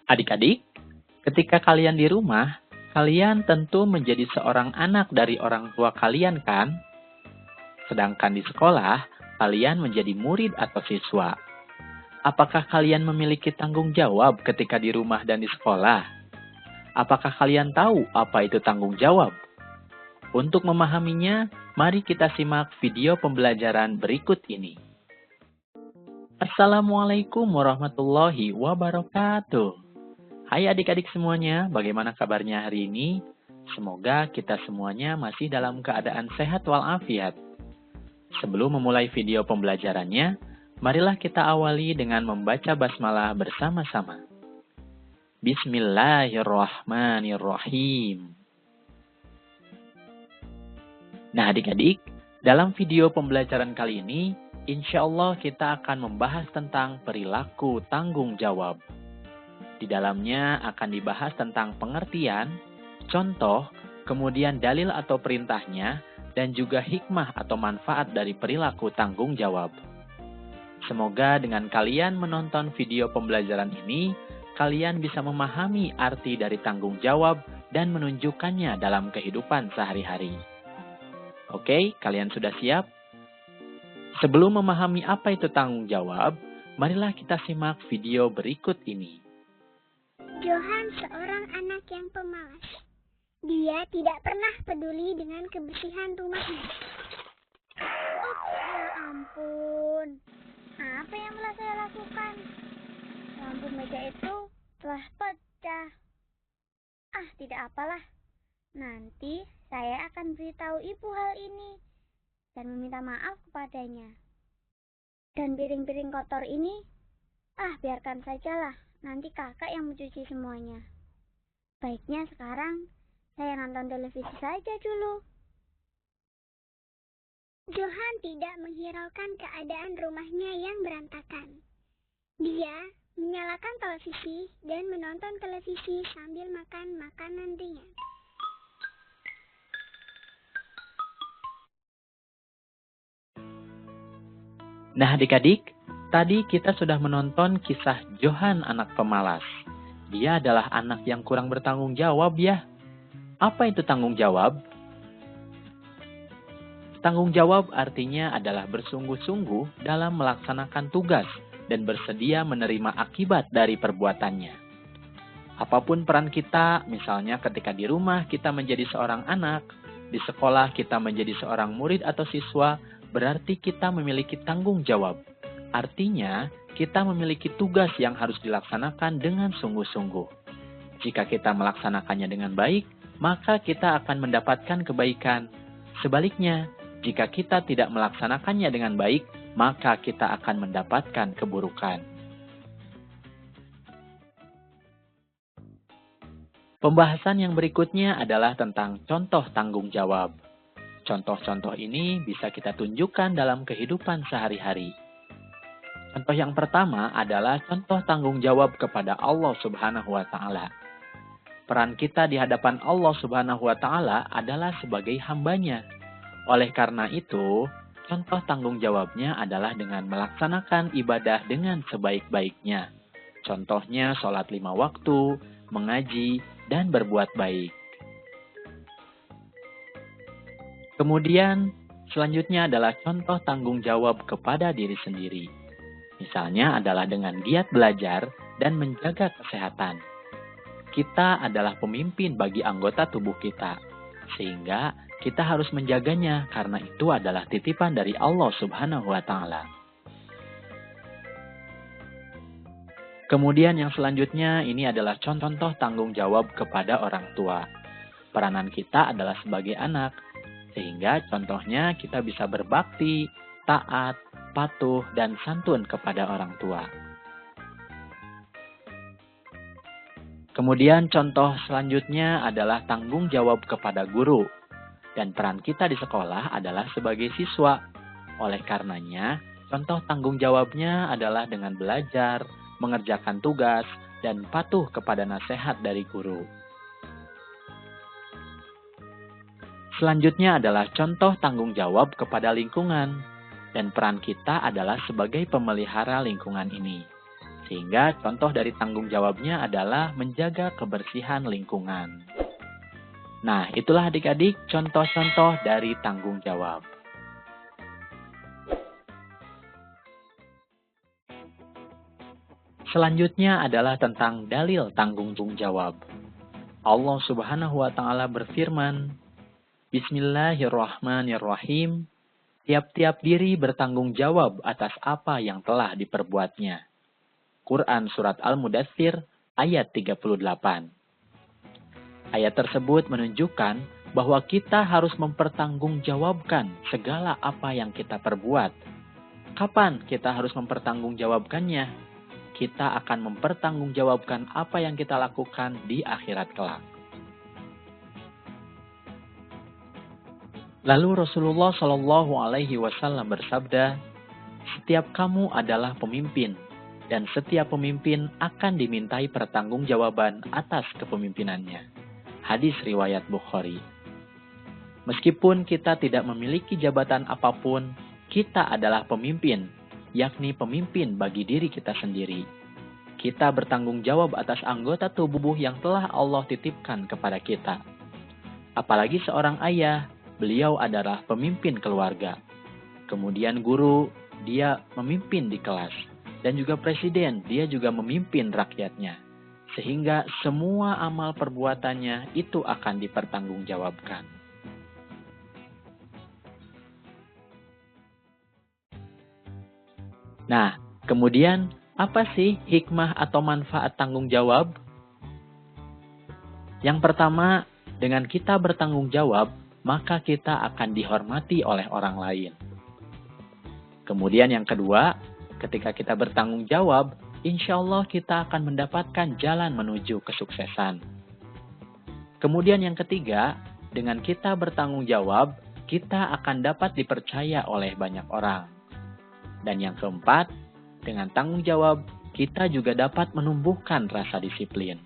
Adik-adik, ketika kalian di rumah, kalian tentu menjadi seorang anak dari orang tua kalian kan? Sedangkan di sekolah, kalian menjadi murid atau siswa. Apakah kalian memiliki tanggung jawab ketika di rumah dan di sekolah? Apakah kalian tahu apa itu tanggung jawab? Untuk memahaminya, mari kita simak video pembelajaran berikut ini. Assalamualaikum warahmatullahi wabarakatuh. Hai adik-adik semuanya, bagaimana kabarnya hari ini? Semoga kita semuanya masih dalam keadaan sehat walafiat. Sebelum memulai video pembelajarannya, marilah kita awali dengan membaca basmalah bersama-sama. Bismillahirrahmanirrahim. Nah adik-adik, dalam video pembelajaran kali ini, insya Allah kita akan membahas tentang perilaku tanggung jawab. Di dalamnya akan dibahas tentang pengertian, contoh, kemudian dalil atau perintahnya, dan juga hikmah atau manfaat dari perilaku tanggung jawab. Semoga dengan kalian menonton video pembelajaran ini, kalian bisa memahami arti dari tanggung jawab dan menunjukkannya dalam kehidupan sehari-hari. Oke, kalian sudah siap? Sebelum memahami apa itu tanggung jawab, marilah kita simak video berikut ini. Johan seorang anak yang pemalas. Dia tidak pernah peduli dengan kebersihan rumahnya. Ya ampun, apa yang telah saya lakukan? Lampu meja itu telah pecah. Tidak apalah. Nanti saya akan beritahu ibu hal ini dan meminta maaf kepadanya. Dan piring-piring kotor ini, biarkan sajalah. Nanti kakak yang mencuci semuanya. Baiknya sekarang saya nonton televisi saja dulu. Johan tidak menghiraukan keadaan rumahnya yang berantakan. Dia menyalakan televisi dan menonton televisi sambil makan makanan ringan. Nah adik-adik, tadi kita sudah menonton kisah Johan anak pemalas. Dia adalah anak yang kurang bertanggung jawab ya. Apa itu tanggung jawab? Tanggung jawab artinya adalah bersungguh-sungguh dalam melaksanakan tugas dan bersedia menerima akibat dari perbuatannya. Apapun peran kita, misalnya ketika di rumah kita menjadi seorang anak, di sekolah kita menjadi seorang murid atau siswa, berarti kita memiliki tanggung jawab. Artinya, kita memiliki tugas yang harus dilaksanakan dengan sungguh-sungguh. Jika kita melaksanakannya dengan baik, maka kita akan mendapatkan kebaikan. Sebaliknya, jika kita tidak melaksanakannya dengan baik, maka kita akan mendapatkan keburukan. Pembahasan yang berikutnya adalah tentang contoh tanggung jawab. Contoh-contoh ini bisa kita tunjukkan dalam kehidupan sehari-hari. Contoh yang pertama adalah contoh tanggung jawab kepada Allah Subhanahu wa Ta'ala. Peran kita di hadapan Allah Subhanahu wa Ta'ala adalah sebagai hambanya. Oleh karena itu, contoh tanggung jawabnya adalah dengan melaksanakan ibadah dengan sebaik-baiknya. Contohnya sholat 5 waktu, mengaji, dan berbuat baik. Kemudian, selanjutnya adalah contoh tanggung jawab kepada diri sendiri. Misalnya adalah dengan giat belajar dan menjaga kesehatan. Kita adalah pemimpin bagi anggota tubuh kita, sehingga kita harus menjaganya karena itu adalah titipan dari Allah Subhanahu wa Ta'ala. Kemudian yang selanjutnya ini adalah contoh tanggung jawab kepada orang tua. Peranan kita adalah sebagai anak, sehingga contohnya kita bisa berbakti, taat, patuh, dan santun kepada orang tua. Kemudian contoh selanjutnya adalah tanggung jawab kepada guru. Dan peran kita di sekolah adalah sebagai siswa. Oleh karenanya, contoh tanggung jawabnya adalah dengan belajar, mengerjakan tugas, dan patuh kepada nasihat dari guru. Selanjutnya adalah contoh tanggung jawab kepada lingkungan. Dan peran kita adalah sebagai pemelihara lingkungan ini. Sehingga contoh dari tanggung jawabnya adalah menjaga kebersihan lingkungan. Nah, itulah adik-adik contoh-contoh dari tanggung jawab. Selanjutnya adalah tentang dalil tanggung jawab. Allah Subhanahu wa Ta'ala berfirman, Bismillahirrahmanirrahim. Tiap-tiap diri bertanggung jawab atas apa yang telah diperbuatnya. Quran Surat Al-Mudaththir ayat 38. Ayat tersebut menunjukkan bahwa kita harus mempertanggungjawabkan segala apa yang kita perbuat. Kapan kita harus mempertanggungjawabkannya? Kita akan mempertanggungjawabkan apa yang kita lakukan di akhirat kelak. Lalu Rasulullah Shallallahu Alaihi Wasallam bersabda, setiap kamu adalah pemimpin, dan setiap pemimpin akan dimintai pertanggungjawaban atas kepemimpinannya. Hadis riwayat Bukhari. Meskipun kita tidak memiliki jabatan apapun, kita adalah pemimpin, yakni pemimpin bagi diri kita sendiri. Kita bertanggung jawab atas anggota tubuh yang telah Allah titipkan kepada kita. Apalagi seorang ayah, beliau adalah pemimpin keluarga. Kemudian guru, dia memimpin di kelas. Dan juga presiden, dia juga memimpin rakyatnya. Sehingga semua amal perbuatannya itu akan dipertanggungjawabkan. Nah, kemudian apa sih hikmah atau manfaat tanggung jawab? Yang pertama, dengan kita bertanggung jawab, maka kita akan dihormati oleh orang lain. Kemudian yang kedua, ketika kita bertanggung jawab, insya Allah kita akan mendapatkan jalan menuju kesuksesan. Kemudian yang ketiga, dengan kita bertanggung jawab, kita akan dapat dipercaya oleh banyak orang. Dan yang keempat, dengan tanggung jawab, kita juga dapat menumbuhkan rasa disiplin.